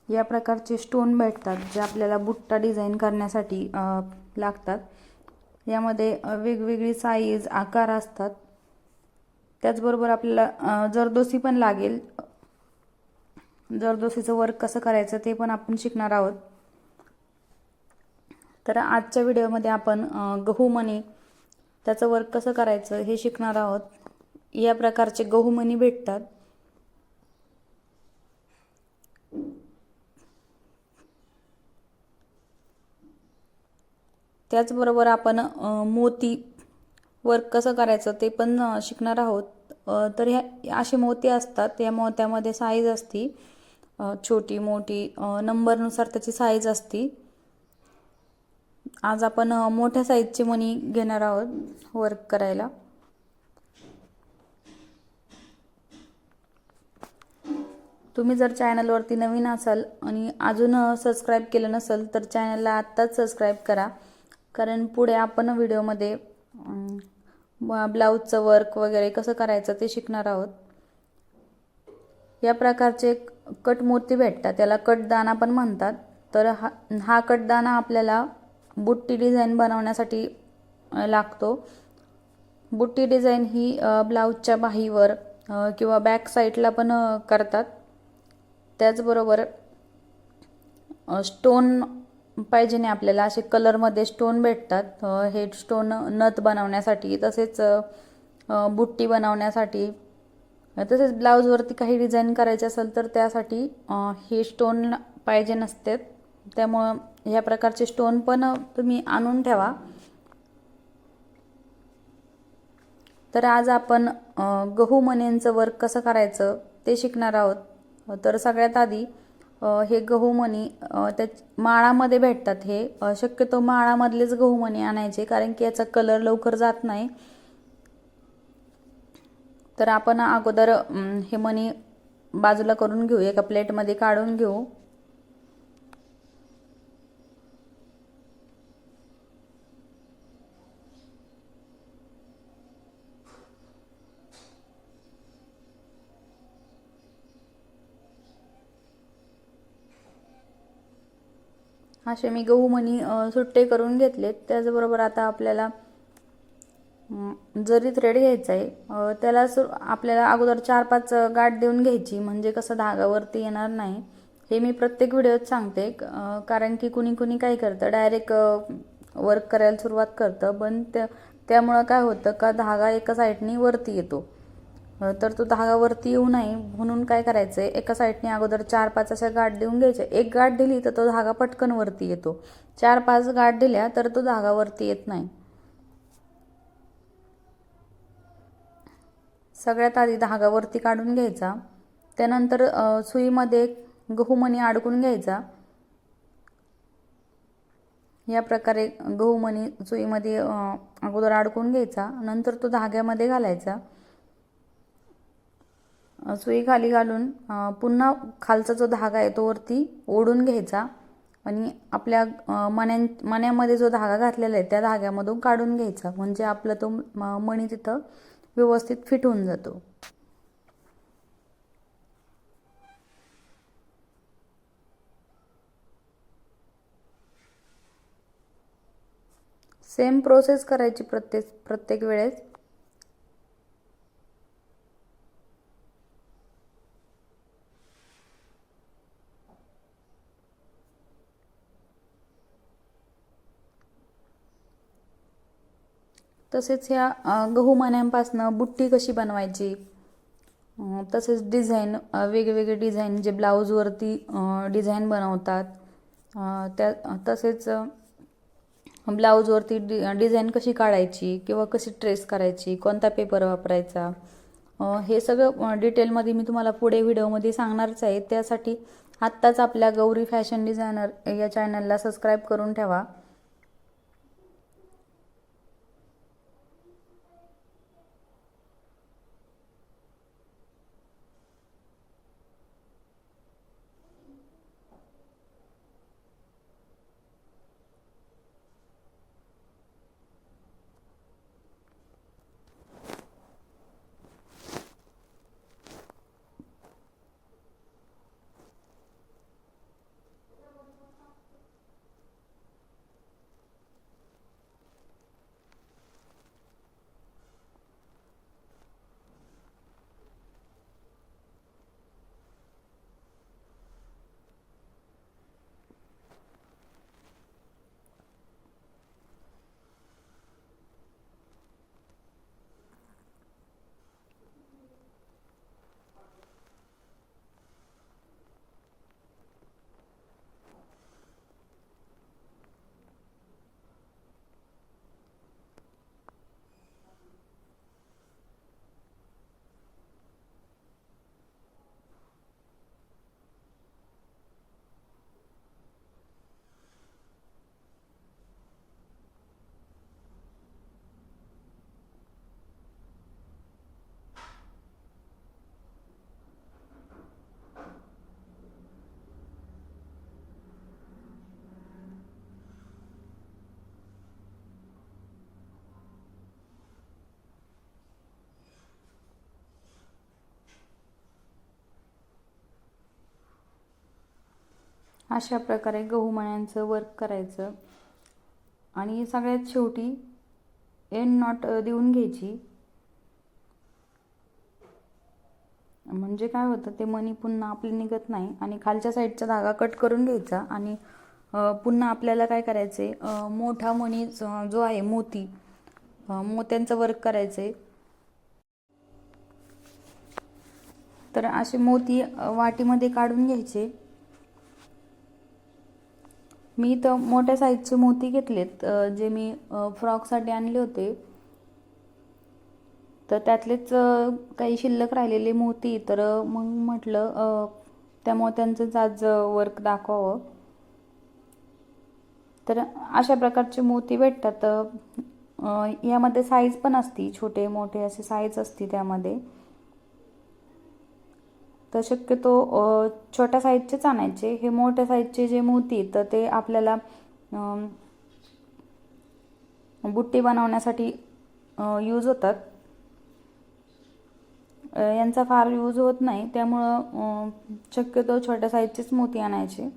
या प्रकारचे स्टोन भेटतात जे आपल्याला बुट्टा डिझाईन करण्यासाठी लागतात। यामध्ये वेगवेगळी साईज आकार असतात। त्याचबरोबर आपल्याला जरदोसी पण लागेल। जरदोसीचं वर्क कसं करायचं ते पण आपण शिकणार आहोत। तर आजच्या व्हिडिओमध्ये आपण गहू मणी त्याचं वर्क कसं करायचं हे शिकणार आहोत। या प्रकारचे गहू मणी भेटतात। त्याचबरोबर आपण मोती वर्क कसं करायचं ते पण शिकणार आहोत। तर ह्या असे मोती असतात। या मोत्यामध्ये साईज असती छोटी मोठी, नंबरनुसार त्याची साईज असती। आज आपण मोठ्या साईजचे मणी घेणार आहोत वर्क करायला। तुम्ही जर चॅनलवरती नवीन असाल आणि अजून सबस्क्राईब केलं नसेल तर चॅनलला आत्ताच सबस्क्राईब करा, कारण पुढे आपण व्हिडिओमध्ये ब्लाऊजचं वर्क वगैरे कसं करायचं ते शिकणार आहोत। या प्रकारचे कट मोती भेटतात, त्याला कटदाना पण म्हणतात। तर हा कटदाना आपल्याला बुट्टी डिझाईन बनवण्यासाठी लागतो। बुट्टी डिझाईन ही ब्लाऊजच्या बाहीवर किंवा बॅक साईडला पण करतात। त्याचबरोबर स्टोन पाहिजे नाही आपल्याला, असे कलरमध्ये स्टोन भेटतात। हे स्टोन नथ बनवण्यासाठी, तसेच बुट्टी बनवण्यासाठी, तसेच ब्लाऊजवरती काही डिझाईन करायचे असेल तर त्यासाठी हे स्टोन पाहिजे नसते। त्यामुळं ह्या प्रकारचे स्टोन पण तुम्ही आणून ठेवा। तर आज आपण गहू मण्यांचं वर्क कसं करायचं ते शिकणार आहोत। तर सगळ्यात आधी हे गहू मणी त्या माळामध्ये भेटतात। हे शक्यतो माळामधलेच गहू मणी आणायचे, कारण की याचा कलर लवकर जात नाही। तर आपण अगोदर हे मणी बाजूला करून घेऊ, एका प्लेटमध्ये काढून घेऊ। असे मी गहू मणी सुट्टे करून घेतलेत। त्याचबरोबर आता आपल्याला जरी थ्रेड घ्यायचा आहे, त्याला आपल्याला अगोदर 4-5 गाठ देऊन घ्यायची, म्हणजे कसं धागावरती येणार नाही। हे मी प्रत्येक व्हिडिओत सांगते, कारण की कुणी काय करतं डायरेक्ट वर्क करायला सुरुवात करतं, पण त्यामुळं काय होतं का धागा एका साईडनी वरती येतो। तर तो धागा वरती येऊ नये म्हणून काय करायचं आहे, एका साईडने अगोदर 4-5 अशा गाठ देऊन घ्यायच्या। एक गाठ दिली तर तो धागा पटकन वरती येतो, 4-5 गाठ दिल्या तर तो धागा वरती येत नाही। सगळ्यात आधी धागा वरती काढून घ्यायचा। त्यानंतर सुईमध्ये गहू मणी अडकून घ्यायचा। या प्रकारे गहू मणी सुईमध्ये अगोदर अडकून घ्यायचा, नंतर तो धाग्यामध्ये घालायचा। सुई खाली घालून पुन्हा खालचा जो धागा आहे तो वरती ओढून घ्यायचा आणि आपल्या मण्यामध्ये जो धागा घातलेला आहे त्या धाग्यामधून काढून घ्यायचा, म्हणजे आपला तो मणी तिथं व्यवस्थित फिट होऊन जातो। सेम प्रोसेस करायची प्रत्येक वेळेस। तसेच ह्या गहू मण्यांपासून बुट्टी कशी बनवायची, तसेच डिझाईन वेगवेगळे डिझाईन जे ब्लाऊजवरती डिझाईन बनवतात, तसेच ब्लाऊजवरती डिझाईन कशी काढायची किंवा कशी ट्रेस करायची, कोणता पेपर वापरायचा, हे सगळं डिटेलमध्ये मी तुम्हाला पुढे व्हिडिओमध्ये सांगणारच आहे। त्यासाठी आत्ताच आपल्या गौरी फॅशन डिझायनर या चॅनलला सबस्क्राईब करून ठेवा। अशा प्रकारे गहू मण्यांचं वर्क करायचं आणि सगळ्यात शेवटी एंड नॉट देऊन घ्यायची. म्हणजे काय होतं, ते मणी पुन्हा आपले निघत नाही. आणि खालच्या साईडचा धागा कट करून घ्यायचा आणि पुन्हा आपल्याला काय करायचे, मोठा मणी जो आहे मोती, मोत्यांचं वर्क करायचे. तर असे मोती वाटीमध्ये काढून घ्यायचे. मी तर मोठ्या साईजचे मोती घेतलेत, जे मी फ्रॉकसाठी आणले होते. तर त्यातलेच काही शिल्लक राहिलेले मोती, तर मग म्हटलं त्या मोत्यांचंच आज वर्क दाखवावं. तर अशा प्रकारचे मोती भेटतात. यामध्ये साईज पण असती, छोटे मोठे असे साईज असते त्यामध्ये. तर शक्यतो छोट्या साईजचेच आणायचे. हे मोठ्या साईजचे जे मोती तर ते आपल्याला बुट्टी बनवण्यासाठी यूज होतात. यांचा फार यूज होत नाही, त्यामुळं शक्यतो छोट्या साईजचेच मोती आणायचे.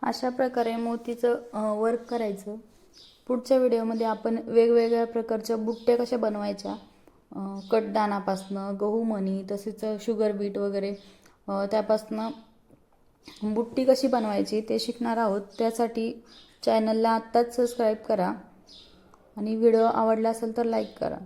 अशा प्रकारे मोतीचं वर्क करायचं. पुढच्या व्हिडिओमध्ये आपण वेगवेगळ्या प्रकारच्या बुट्ट्या कशा बनवायच्या, कडदानापासनं गहू मणी, तसेच शुगर बीट वगैरे, त्यापासनं बुट्टी कशी बनवायची ते शिकणार आहोत. त्यासाठी चॅनलला आत्ताच सबस्क्राईब करा आणि व्हिडिओ आवडला असेल तर लाईक करा.